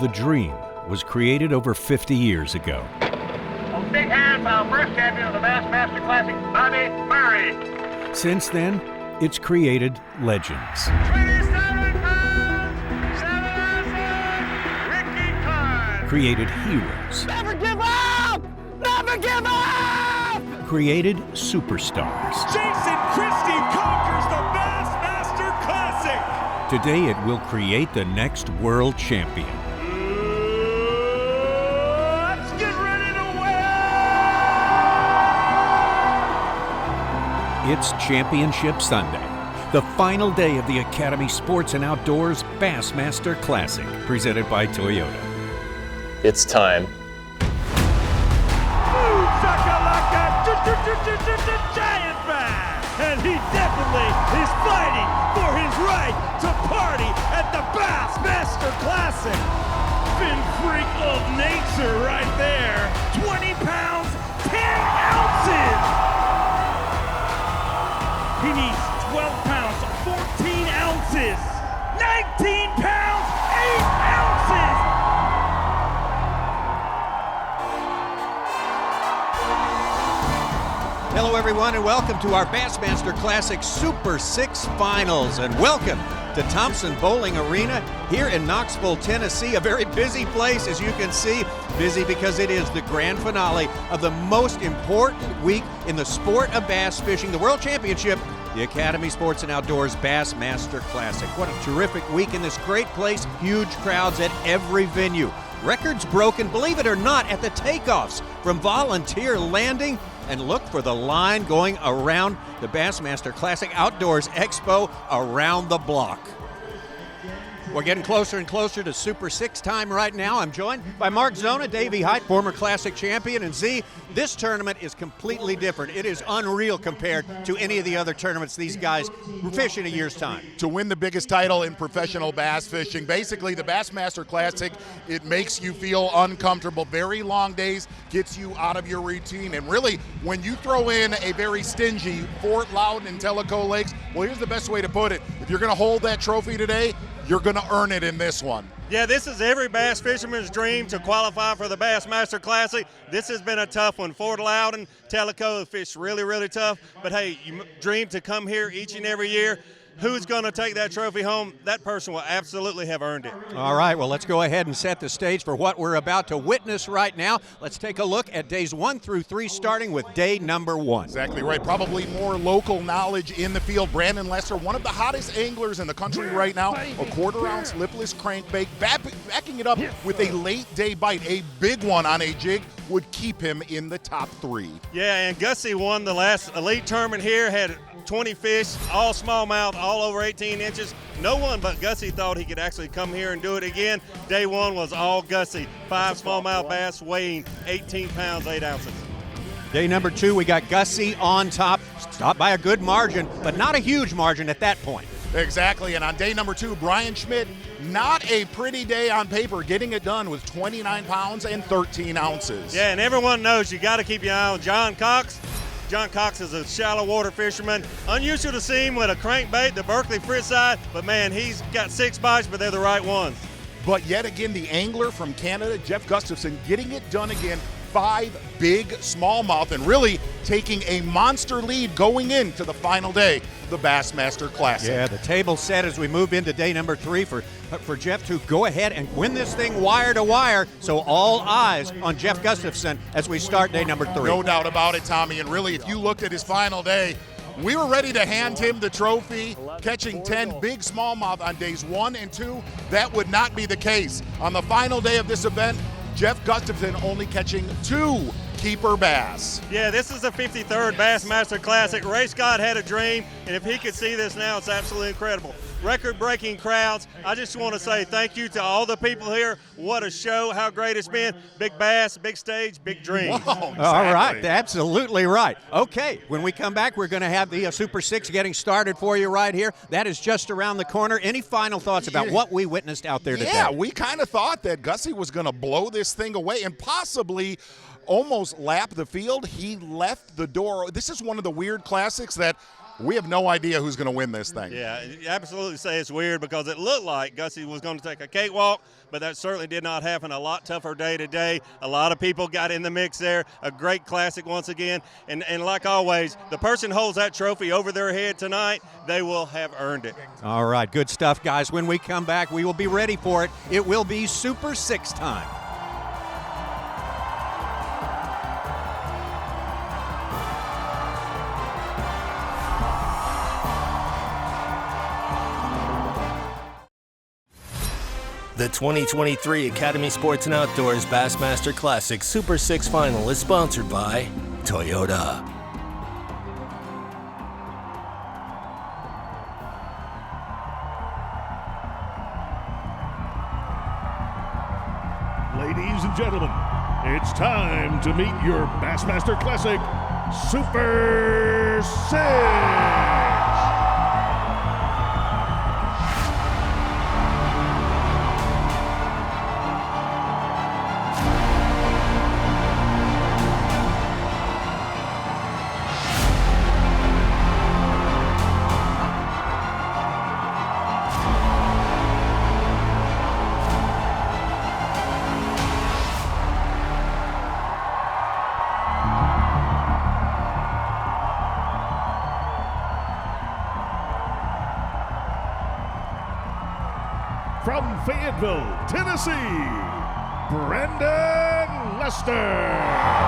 The dream was created over 50 years ago. A big hand for our first champion of the Bassmaster Classic, Bobby Murray. Since then, it's created legends. 27 pounds, 7 ounces, Ricky Kahn. Created heroes. Never give up! Never give up! Created superstars. Jason Christie conquers the Bassmaster Classic. Today, it will create the next world champion. Let's get ready to win! It's Championship Sunday, the final day of the Academy Sports and Outdoors Bassmaster Classic, presented by Toyota. It's time. Giant bass! And he definitely is fighting for his right to party at the Bassmaster Classic. Fin freak of nature right there. 20 pounds, 10 ounces! He needs 12 pounds, 14 ounces! 19 pounds, 8 ounces! Hello everyone and welcome to our Bassmaster Classic Super 6 Finals, and welcome to Thompson Bowling Arena here in Knoxville, Tennessee. A very busy place, as you can see. Busy because it is the grand finale of the most important week in the sport of bass fishing, the World Championship, the Academy Sports and Outdoors Bassmaster Classic. What a terrific week in this great place. Huge crowds at every venue. Records broken, believe it or not, at the takeoffs from Volunteer Landing. And look for the line going around the Bassmaster Classic Outdoors Expo around the block. We're getting closer and closer to Super 6 time right now. I'm joined by Mark Zona, Davey Height, former Classic champion. And Z, this tournament is completely different. It is unreal compared to any of the other tournaments these guys fish in a year's time. To win the biggest title in professional bass fishing, basically the Bassmaster Classic, it makes you feel uncomfortable. Very long days, gets you out of your routine. And really, when you throw in a very stingy Fort Loudon and Tellico Lakes, well, here's the best way to put it. If you're going to hold that trophy today, you're going to earn it in this one. Yeah, this is every bass fisherman's dream to qualify for the Bassmaster Classic. This has been a tough one. Fort Loudon, Tellico fish really, really tough. But hey, you dream to come here each and every year. Who's going to take that trophy home? That person will absolutely have earned it. All right, well, let's go ahead and set the stage for what we're about to witness right now. Let's take a look at days 1 through 3, starting with day number 1. Exactly right. Probably more local knowledge in the field. Brandon Lesser, one of the hottest anglers in the country right now. A quarter-ounce lipless crankbait, backing it up with a late-day bite. A big one on a jig would keep him in the top 3. Yeah, and Gussie won the last elite tournament here, had 20 fish, all smallmouth, all over 18 inches. No one but Gussie thought he could actually come here and do it again. Day 1 was all Gussie. 5 smallmouth bass weighing 18 pounds, 8 ounces. Day number 2, we got Gussie on top. Stopped by a good margin, but not a huge margin at that point. Exactly, and on day number 2, Brian Schmidt, not a pretty day on paper, getting it done with 29 pounds and 13 ounces. Yeah, and everyone knows you got to keep your eye on John Cox. John Cox is a shallow water fisherman. Unusual to see him with a crankbait, the Berkeley Fritz side, but man, he's got 6 bites, but they're the right ones. But yet again, the angler from Canada, Jeff Gustafson, getting it done again. 5 big smallmouth and really taking a monster lead going into the final day of the Bassmaster Classic. Yeah, the table's set as we move into day number 3 for Jeff to go ahead and win this thing wire to wire. So all eyes on Jeff Gustafson as we start day number 3. No doubt about it, Tommy. And really, if you looked at his final day, we were ready to hand him the trophy, catching 10 big smallmouth on days 1 and 2. That would not be the case. On the final day of this event, Jeff Gustafson only catching 2 keeper bass. Yeah, this is the 53rd Bassmaster Classic. Ray Scott had a dream, and if he could see this now, it's absolutely incredible. Record-breaking crowds. I just want to say thank you to all the people here. What a show, how great it's been. Big bass, big stage, big dream. Wow, exactly. All right, absolutely right. Okay, when we come back, we're going to have the Super 6 getting started for you right here. That is just around the corner. Any final thoughts about what we witnessed out there today? Yeah, we kind of thought that Gussie was going to blow this thing away and possibly almost lap the field. He left the door. This is one of the weird classics that we have no idea who's going to win this thing. Yeah, you absolutely say it's weird because it looked like Gussie was going to take a cakewalk, but that certainly did not happen. A lot tougher day to day. A lot of people got in the mix there. A great classic once again. And like always, the person who holds that trophy over their head tonight, they will have earned it. All right, good stuff, guys. When we come back, we will be ready for it. It will be Super 6 time. The 2023 Academy Sports and Outdoors Bassmaster Classic Super 6 Final is sponsored by Toyota. Ladies and gentlemen, it's time to meet your Bassmaster Classic Super 6. From Fayetteville, Tennessee, Brandon Lester.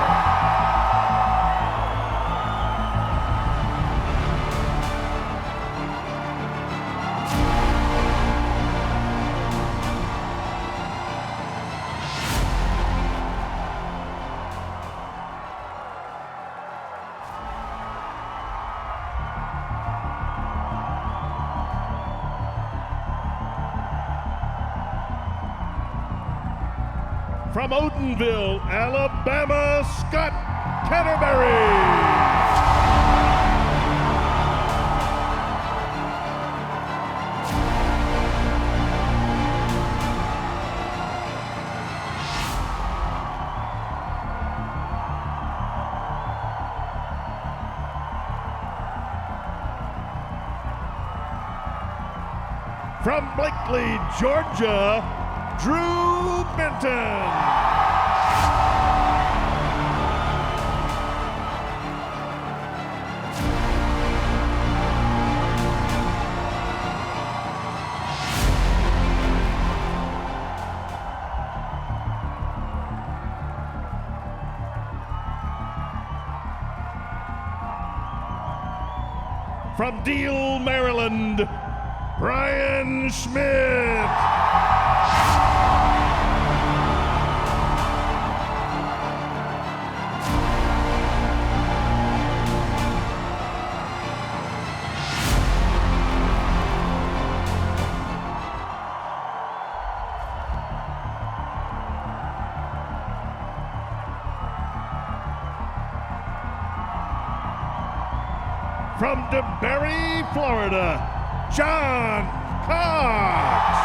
From Odenville, Alabama, Scott Canterbury. From Blakely, Georgia, Drew Benton. From Deal, Maryland, Brian Schmidt. From DeBerry, Florida, John Cox.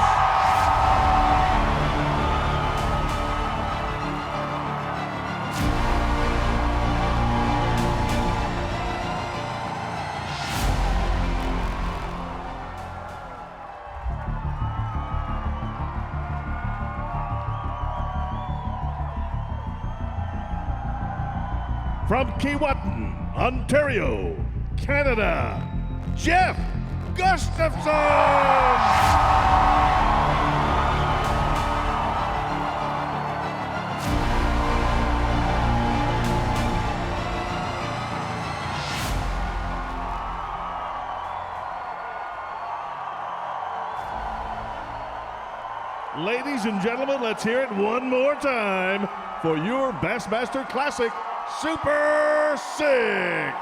From Keewatin, Ontario, Canada, Jeff Gustafson. Ladies and gentlemen, let's hear it one more time for your Bassmaster Classic Super 6.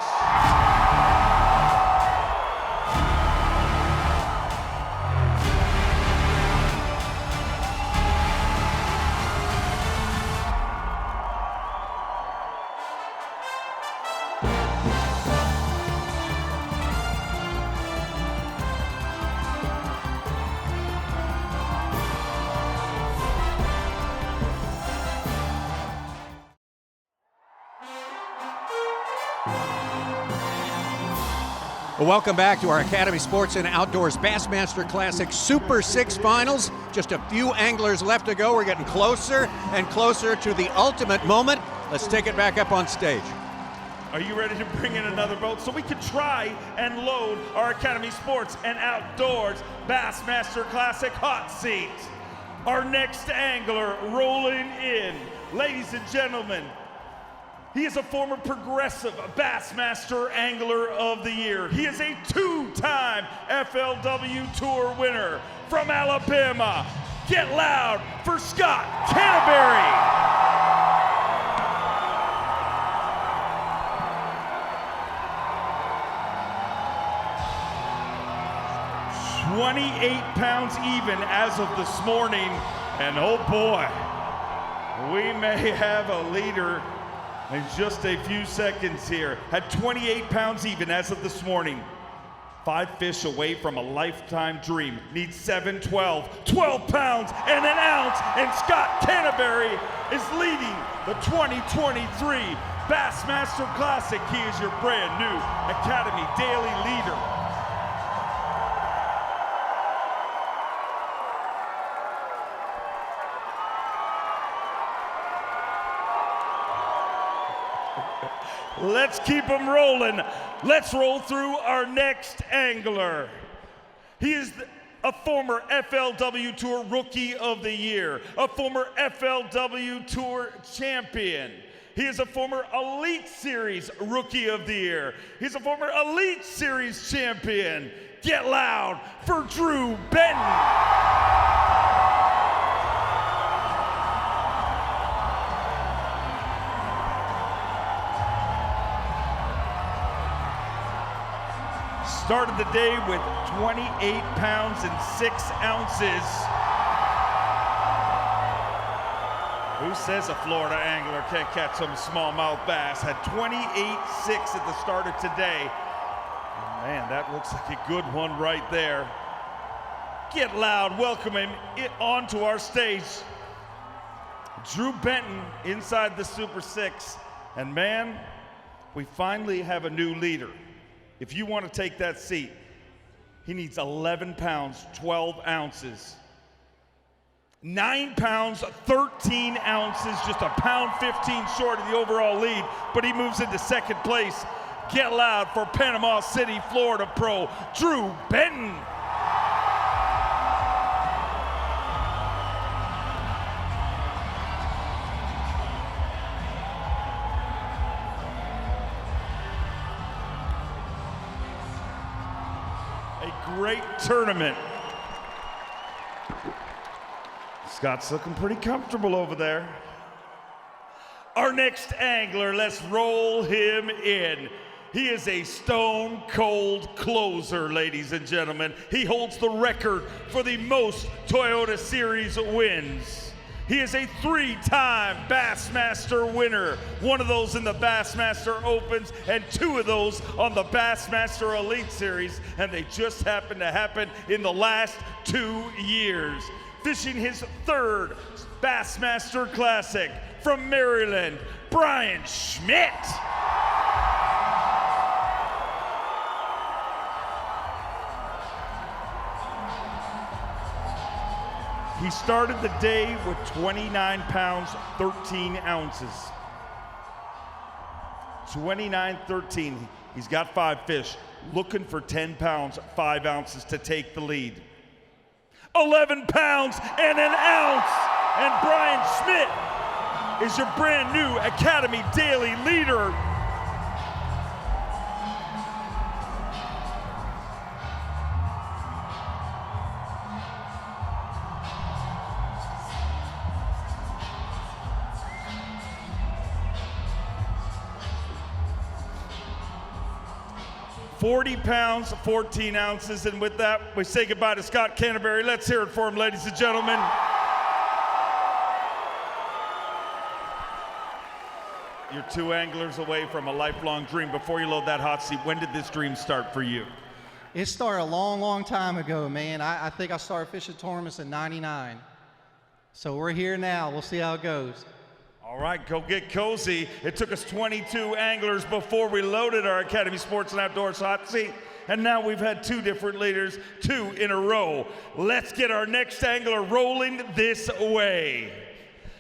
Well, welcome back to our Academy Sports and Outdoors Bassmaster Classic Super 6 Finals. Just a few anglers left to go. We're getting closer and closer to the ultimate moment. Let's take it back up on stage. Are you ready to bring in another boat so we can try and load our Academy Sports and Outdoors Bassmaster Classic hot seat? Our next angler rolling in, ladies and gentlemen, he is a former Progressive Bassmaster Angler of the Year. He is a two-time FLW Tour winner from Alabama. Get loud for Scott Canterbury. 28 pounds even as of this morning, and oh boy, we may have a leader in just a few seconds here. At 28 pounds even as of this morning. 5 fish away from a lifetime dream. Needs 7, 12 pounds and an ounce, and Scott Canterbury is leading the 2023 Bassmaster Classic. He is your brand new Academy Daily leader. Let's keep them rolling. Let's roll through our next angler. He is a former FLW Tour Rookie of the Year, a former FLW Tour champion. He is a former Elite Series Rookie of the Year. He's a former Elite Series champion. Get loud for Drew Benton. Started the day with 28 pounds and 6 ounces. Who says a Florida angler can't catch some smallmouth bass? Had 28.6 at the start of today. Man, that looks like a good one right there. Get loud, welcome him onto our stage. Drew Benton inside the Super 6. And man, we finally have a new leader. If you want to take that seat, he needs 11 pounds, 12 ounces. 9 pounds, 13 ounces, just a pound 15 short of the overall lead, but he moves into second place. Get loud for Panama City, Florida pro, Drew Benton. Great tournament. Scott's looking pretty comfortable over there. Our next angler, let's roll him in. He is a stone cold closer, ladies and gentlemen. He holds the record for the most Toyota Series wins. He is a 3-time Bassmaster winner, one of those in the Bassmaster Opens and 2 of those on the Bassmaster Elite Series, and they just happened to happen in the last 2 years. Fishing his 3rd Bassmaster Classic from Maryland, Brian Schmidt. He started the day with 29 pounds, 13 ounces. 29-13, he's got 5 fish, looking for 10 pounds, 5 ounces to take the lead. 11 pounds and an ounce, and Brian Schmidt is your brand new Academy Daily leader. $40 pounds, 14 ounces, and with that, we say goodbye to Scott Canterbury. Let's hear it for him, ladies and gentlemen. You're 2 anglers away from a lifelong dream. Before you load that hot seat, when did this dream start for you? It started a long, long time ago, man. I think I started fishing tournaments in '99. So we're here now. We'll see how it goes. All All right, go get cozy. It took us 22 anglers before we loaded our Academy Sports and Outdoors hot seat, and now we've had 2 different leaders, 2 in a row. Let's get our next angler rolling this way.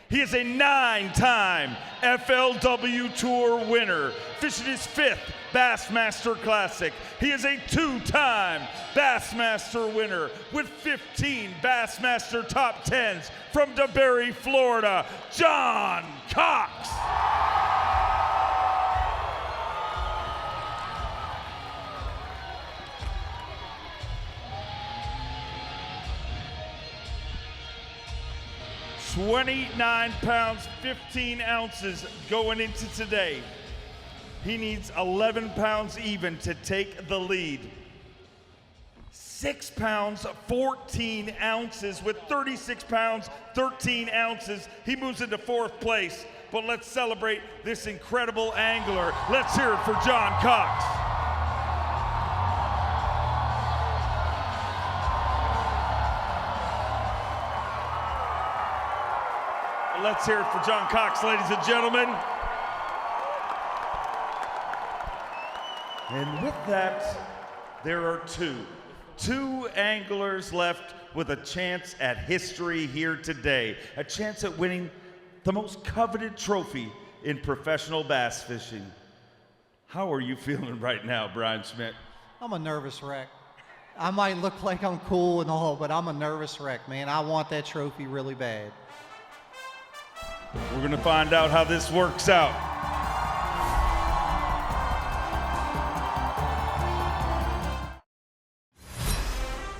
He is a 9-time FLW Tour winner, fishing his 5th Bassmaster Classic. He is a 2-time Bassmaster winner with 15 Bassmaster Top 10s from DeBerry, Florida, John Cox. $29 pounds, 15 ounces going into today. He needs 11 pounds even to take the lead. 6 pounds, 14 ounces with 36 pounds, 13 ounces. He moves into 4th place. But let's celebrate this incredible angler. Let's hear it for John Cox. Let's hear it for John Cox, ladies and gentlemen. And with that, there are two anglers left with a chance at history here today, a chance at winning the most coveted trophy in professional bass fishing. How are you feeling right now, Brian Schmidt? I'm a nervous wreck. I might look like I'm cool and all, but I'm a nervous wreck, man. I want that trophy really bad. We're gonna find out how this works out.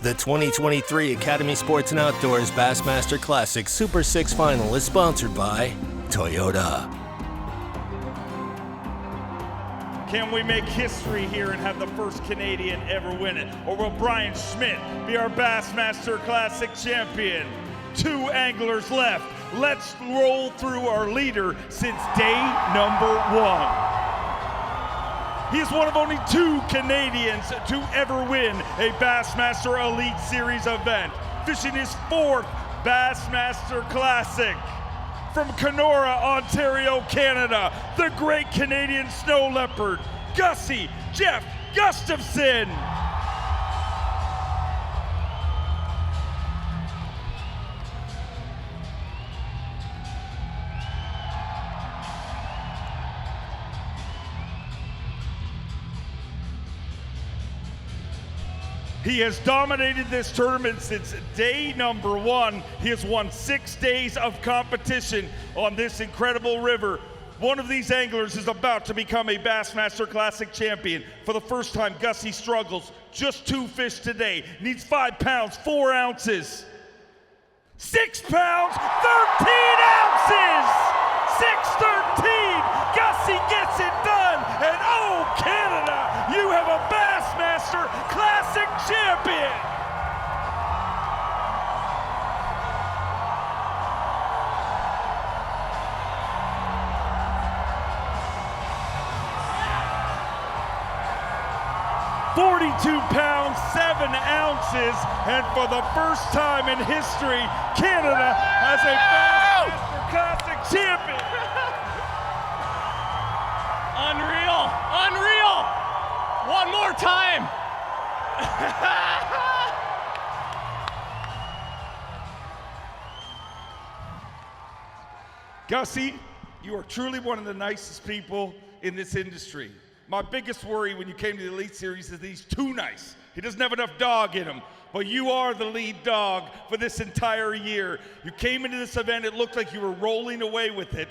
The 2023 Academy Sports and Outdoors Bassmaster Classic Super 6 Final is sponsored by Toyota. Can we make history here and have the first Canadian ever win it? Or will Brian Schmidt be our Bassmaster Classic champion? 2 anglers left. Let's roll through our leader since day number 1. He is one of only 2 Canadians to ever win a Bassmaster Elite Series event, fishing his 4th Bassmaster Classic. From Kenora, Ontario, Canada, the great Canadian snow leopard, Gussie Jeff Gustafson. He has dominated this tournament since day number 1. He has won 6 days of competition on this incredible river. One of these anglers is about to become a Bassmaster Classic champion. For the first time, Gussie struggles. Just 2 fish today. Needs 5 pounds, 4 ounces. 6 pounds, 13 ounces! 6:13. Gussie gets it done. And oh, Canada, you have a Bassmaster Classic champion. $42 pounds, 7 ounces, and for the first time in history, Canada has a Bassmaster Classic champion. Unreal, unreal. One more time. Gussie, you are truly one of the nicest people in this industry. My biggest worry when you came to the Elite Series is that he's too nice. He doesn't have enough dog in him. But you are the lead dog for this entire year. You came into this event, it looked like you were rolling away with it.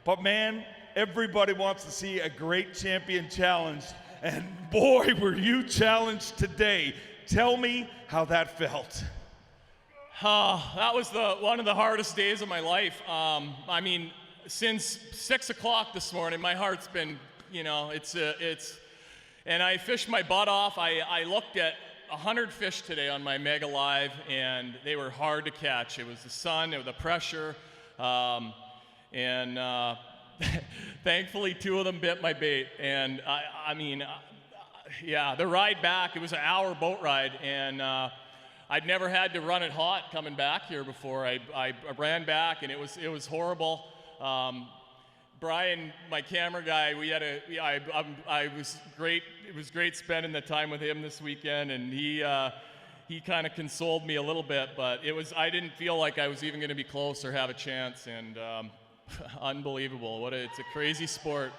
But man, everybody wants to see a great champion challenged. And boy, were you challenged today. Tell me how that felt. That was one of the hardest days of my life. I mean, since 6 o'clock this morning, my heart's been, you know, and I fished my butt off. I looked at 100 fish today on my Mega Live, and they were hard to catch. It was the sun, it was the pressure, and thankfully 2 of them bit my bait. And I mean, yeah, the ride back, it was an hour boat ride, and I'd never had to run it hot coming back here before. I ran back, and it was horrible. Brian, my camera guy, I was great. It was great spending the time with him this weekend, and he kind of consoled me a little bit, but I didn't feel like I was even going to be close or have a chance, and unbelievable. It's a crazy sport.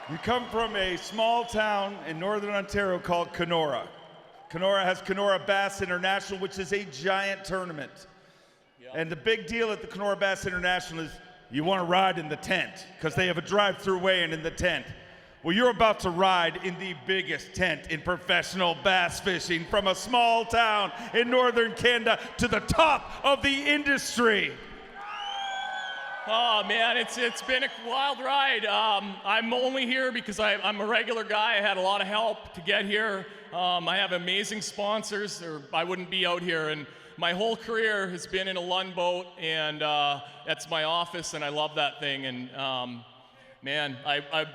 You come from a small town in northern Ontario called Kenora. Kenora has Kenora Bass International, which is a giant tournament. Yep. And the big deal at the Kenora Bass International is you want to ride in the tent, because they have a drive-through weigh-in in the tent. Well, you're about to ride in the biggest tent in professional bass fishing, from a small town in northern Canada to the top of the industry. Oh man, it's been a wild ride. I'm only here because I'm a regular guy. I had a lot of help to get here. I have amazing sponsors, or I wouldn't be out here. And my whole career has been in a Lund boat, and that's my office, and I love that thing. And man, I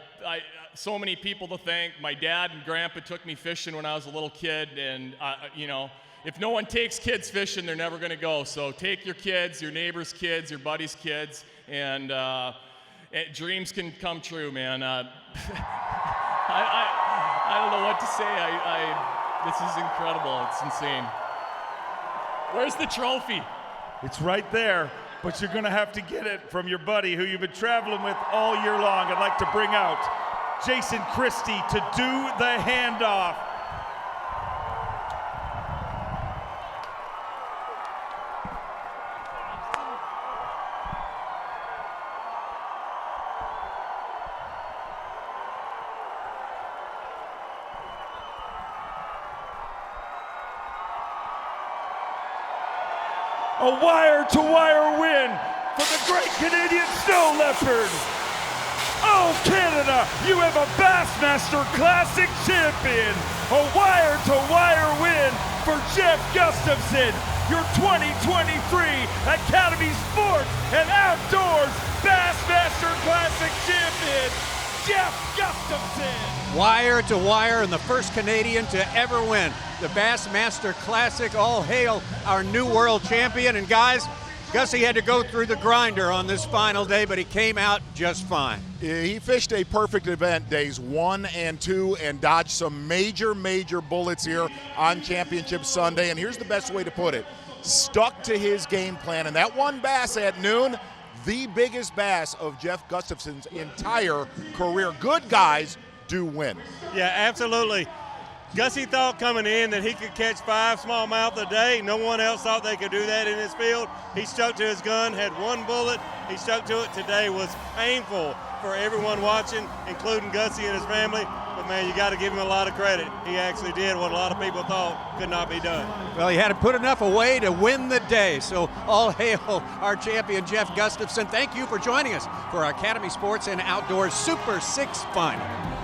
so many people to thank. My dad and grandpa took me fishing when I was a little kid, and you know, if no one takes kids fishing, they're never going to go. So take your kids, your neighbor's kids, your buddy's kids, and dreams can come true, man. I don't know what to say. This is incredible. It's insane. Where's the trophy? It's right there, but you're going to have to get it from your buddy who you've been traveling with all year long. I'd like to bring out Jason Christie to do the handoff. A wire-to-wire win for the Great Canadian Snow Leopard. Oh, Canada, you have a Bassmaster Classic champion. A wire-to-wire win for Jeff Gustafson, your 2023 Academy Sports and Outdoors Bassmaster Classic champion, Jeff Gustafson. Wire to wire, and the first Canadian to ever win the Bassmaster Classic. All hail our new world champion. And guys, Gussie had to go through the grinder on this final day, but he came out just fine. He fished a perfect event days 1 and 2 and dodged some major bullets here on Championship Sunday. And here's the best way to put it: stuck to his game plan, and that one bass at noon, the biggest bass of Jeff Gustafson's entire career. Good guys do win. Yeah, absolutely. Gussie thought coming in that he could catch 5 smallmouth a day. No one else thought they could do that in his field. He stuck to his gun, had 1 bullet. He stuck to it. Today was painful for everyone watching, including Gussie and his family. But man, you got to give him a lot of credit. He actually did what a lot of people thought could not be done. Well, he had to put enough away to win the day. So all hail our champion, Jeff Gustafson. Thank you for joining us for our Academy Sports and Outdoors Super 6 Final.